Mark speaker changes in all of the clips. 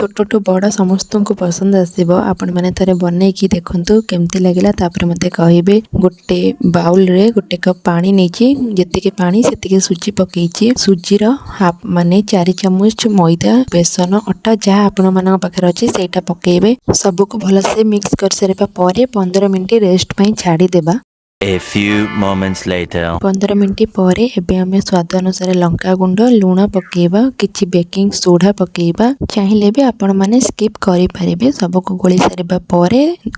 Speaker 1: छोटू बड़ समस्त को पसंद आसो। आपण मैंने थे बनईकी देखु केमती लगे मत कहे। गोटे बाउल रे गोटे कप पानी नहीं जी पानी से सुजी पकई सुजीर हाफ माने 4 चामच मैदा बेसन अटा जहाँ आपण मान पाखे अच्छे से पकेबे। सबको भलसे मिक्स कर सारा पर 15 मिनट रेस्ट पे छाड़देबा।
Speaker 2: A few moments later
Speaker 1: 15 minute पर एबे हमें स्वाद अनुसार लंका गुंड लुण पकेबा किछि बेकिंग सोडा पकेबा। चाहिए भी आपण माने स्किप करि परिबे। सबको गोली सारिबा पर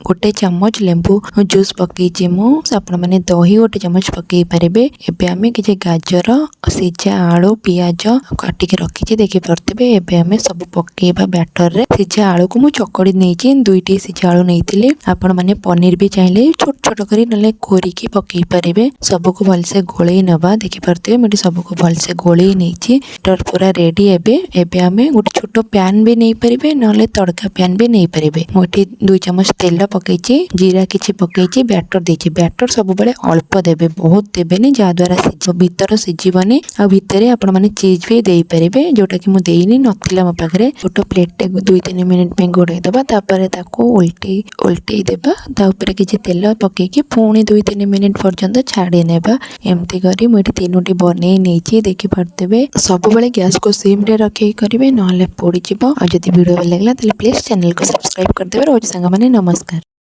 Speaker 1: गोटे चम्मच लेंबू जूस पकेछि मु आपण माने दही गोटे चम्मच पकई पारिबे। एबे हमें किछि गाजर सिझा आलू पियाज काटी के रखिछि देखि परतिबे। एबे हमें सब पकेबा बैटर रे। सिझा आलू को मु चकड़ी नेछि 2टी सिझा आलू नेइतिले। आपण माने पनीर भी चाहिए छोट छोट करी नले कोरी की पकई पारिबे। सबको भलसे गोळेई नबा देखि परते मुठी सबको भलसे गोळेई नेछि टर पूरा रेडी। एबे हमें गोटे छोट पैन भी नहीं परिबे नले तड़का पैन भी नहीं परिबे। मुठी 2 चम्मच तेल पकईछि जीरा किछि पकईछि बैटर देछि। बैटर सब बेले अल्प देबे बहुत देबेनी जा द्वारा भीतर सिझिबनी। आ भितरे आपण माने चीज भी देई परिबे जोटा कि मु देइनी नथिला मो पाखरे। छोट प्लेट 2-3 मिनिट पे घोड़ाई दबा तापर ताको उल्टी देबा। ता ऊपर किछि तेल पकईकि पुणी 2-3 मिनिट पर्यंत छाड़ी नेबा। एमती करी मुठी 3टी बनेई नेछि देखि परतेबे। सब बेले गैस को सिम रे रखी करिवे नहले पोड़ी जिवो। आ जदि वीडियो भल लागला ताले प्लीज चैनल को सब्सक्राइब कर देबे। रोज संग माने नमस्कार।